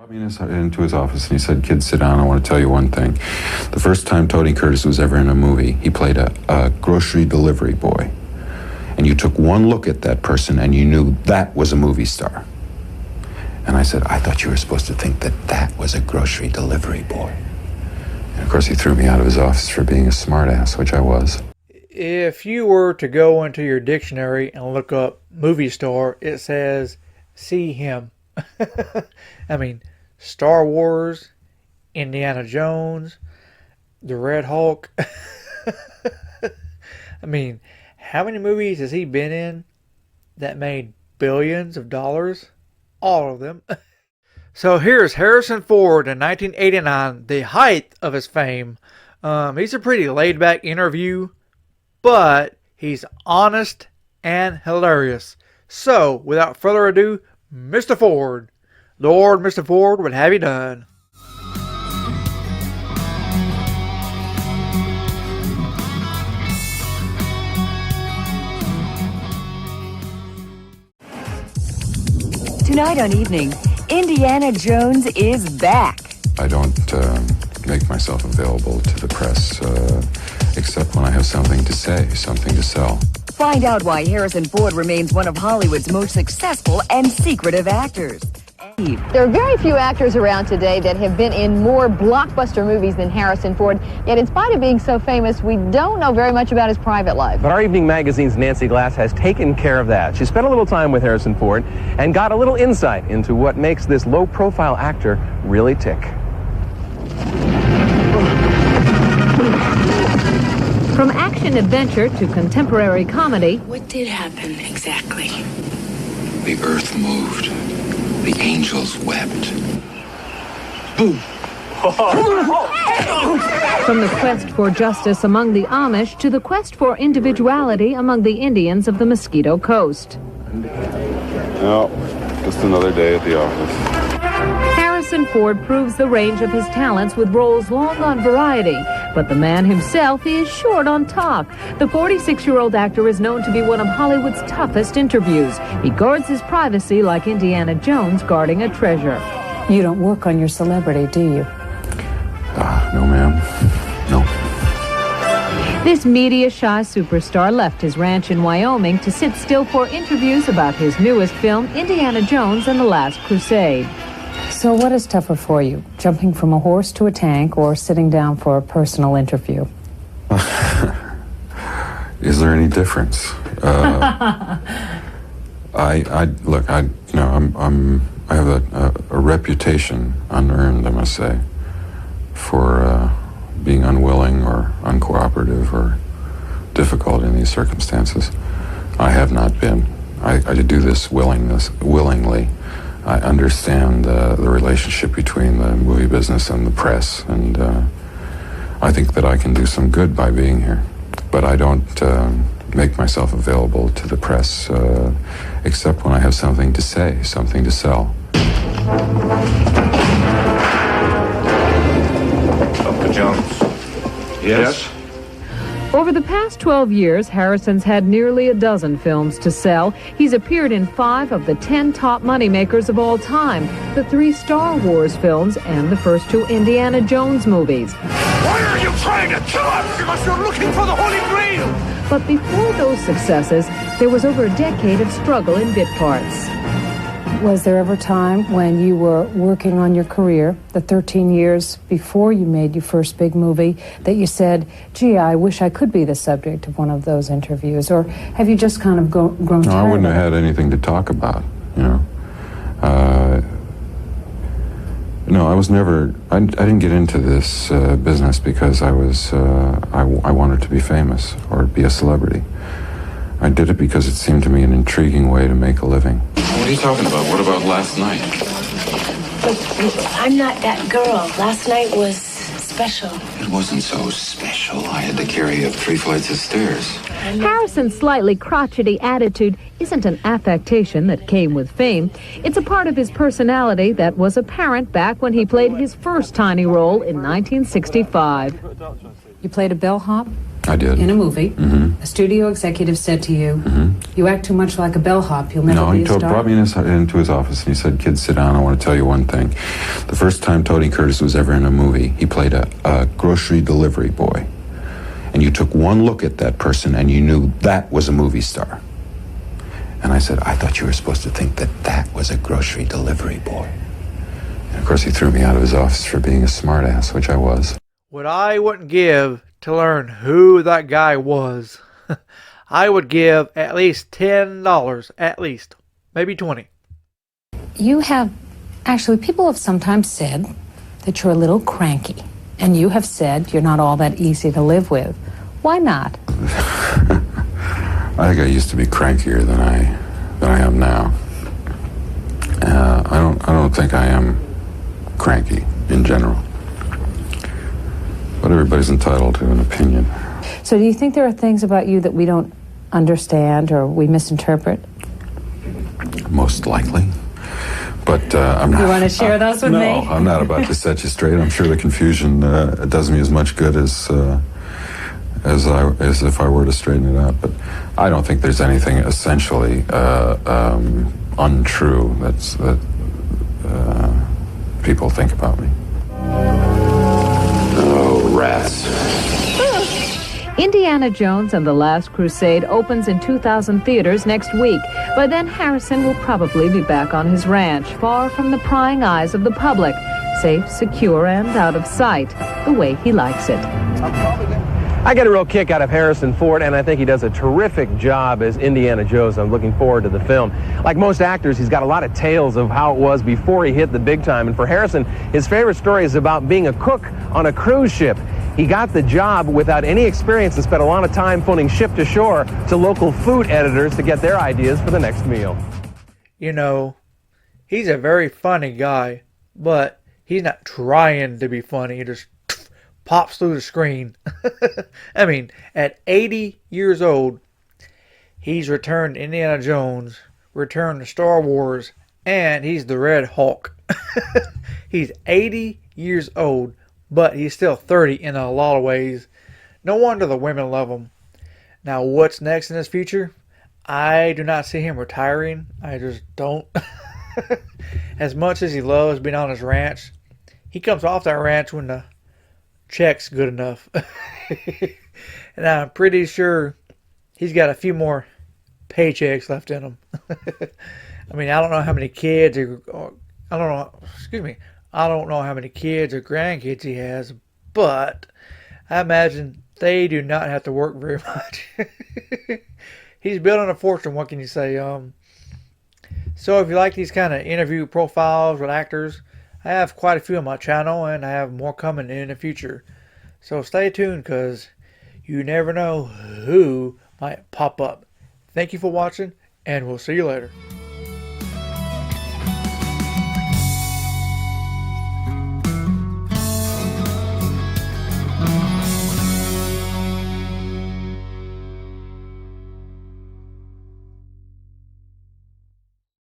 Me into his office and he said, "Kid, sit down. I want to tell you one thing. The first time Tony Curtis was ever in a movie, he played a grocery delivery boy. And you took one look at that person and you knew that was a movie star." And I said, "I thought you were supposed to think that that was a grocery delivery boy." And of course he threw me out of his office for being a smartass, which I was. If you were to go into your dictionary and look up movie star, it says, see him. I mean, Star Wars, Indiana Jones, the Red Hulk. I mean, how many movies has he been in that made billions of dollars? All of them. So here's Harrison Ford in 1989, the height of his fame. He's a pretty laid-back interview, but he's honest and hilarious. So, without further ado, Mr. Ford. Lord, Mr. Ford would have you done. Tonight on Evening, Indiana Jones is back. I don't make myself available to the press except when I have something to say, something to sell. Find out why Harrison Ford remains one of Hollywood's most successful and secretive actors. There are very few actors around today that have been in more blockbuster movies than Harrison Ford. Yet in spite of being so famous, we don't know very much about his private life. But our Evening Magazine's Nancy Glass has taken care of that. She spent a little time with Harrison Ford and got a little insight into what makes this low-profile actor really tick. From action-adventure to contemporary comedy... What did happen exactly? The earth moved. The angels wept. Boom! From the quest for justice among the Amish to the quest for individuality among the Indians of the Mosquito Coast. No, just another day at the office. Harrison Ford proves the range of his talents with roles long on variety, but the man himself is short on talk. The 46-year-old actor is known to be one of Hollywood's toughest interviews. He guards his privacy like Indiana Jones guarding a treasure. You don't work on your celebrity, do you? No, ma'am. No. This media-shy superstar left his ranch in Wyoming to sit still for interviews about his newest film, Indiana Jones and the Last Crusade. So what is tougher for you, jumping from a horse to a tank or sitting down for a personal interview? Is there any difference? I have a reputation, unearned, I must say, for being unwilling or uncooperative or difficult in these circumstances. I have not been. I do this willingly. I understand the relationship between the movie business and the press, and I think that I can do some good by being here. But I don't make myself available to the press except when I have something to say, something to sell. Dr. Jones. Yes? Over the past 12 years, Harrison's had nearly a dozen films to sell. He's appeared in 5 of the 10 top moneymakers of all time, the 3 Star Wars films and the first 2 Indiana Jones movies. Why are you trying to kill us? Because you're looking for the Holy Grail! But before those successes, there was over a decade of struggle in bit parts. Was there ever a time when you were working on your career, the 13 years before you made your first big movie, that you said, gee, I wish I could be the subject of one of those interviews? Or have you just kind of grown tired? No, I wouldn't have had anything to talk about, you know. No, I was never, I didn't get into this business because I wanted to be famous or be a celebrity. I did it because it seemed to me an intriguing way to make a living. What are you talking about? What about last night? Look, I'm not that girl. Last night was special. It wasn't so special. I had to carry you up 3 flights of stairs. Harrison's slightly crotchety attitude isn't an affectation that came with fame. It's a part of his personality that was apparent back when he played his first tiny role in 1965. You played a bellhop? I did. In a movie. Mm-hmm. A studio executive said to you, you act too much like a bellhop. You'll never No, be he a star. brought me into his office and he said, "Kid, sit down. I want to tell you one thing. The first time Tony Curtis was ever in a movie, he played a grocery delivery boy. And you took one look at that person and you knew that was a movie star." And I said, "I thought you were supposed to think that that was a grocery delivery boy." And of course, he threw me out of his office for being a smartass, which I was. What I wouldn't give to learn who that guy was, I would give at least $10, at least, maybe 20. You have, actually, people have sometimes said that you're a little cranky. And you have said you're not all that easy to live with. Why not? I think I used to be crankier than I am now. I don't think I am cranky in general. But everybody's entitled to an opinion. So do you think there are things about you that we don't understand or we misinterpret? Most likely. But I'm not. You want to share those with me? No, I'm not about to set you straight. I'm sure the confusion does me as much good as if I were to straighten it out. But I don't think there's anything essentially untrue that people think about me. Oh, rats. Indiana Jones and the Last Crusade opens in 2,000 theaters next week. By then, Harrison will probably be back on his ranch, far from the prying eyes of the public, safe, secure, and out of sight, the way he likes it. I get a real kick out of Harrison Ford, and I think he does a terrific job as Indiana Jones. I'm looking forward to the film. Like most actors, he's got a lot of tales of how it was before he hit the big time. And for Harrison, his favorite story is about being a cook on a cruise ship. He got the job without any experience and spent a lot of time phoning ship to shore to local food editors to get their ideas for the next meal. You know, he's a very funny guy, but he's not trying to be funny. He just pops through the screen. I mean, at 80 years old, he's returned Indiana Jones, returned to Star Wars, and he's the Red Hulk. He's 80 years old, but he's still 30 in a lot of ways. No wonder the women love him. Now, what's next in his future? I do not see him retiring. I just don't. As much as he loves being on his ranch, he comes off that ranch when the check's good enough. And I'm pretty sure he's got a few more paychecks left in him. I mean, I don't know how many kids I don't know how many kids or grandkids he has, but I imagine they do not have to work very much. He's building a fortune, what can you say? So if you like these kind of interview profiles with actors, I have quite a few on my channel, and I have more coming in the future. So stay tuned, because you never know who might pop up. Thank you for watching, and we'll see you later.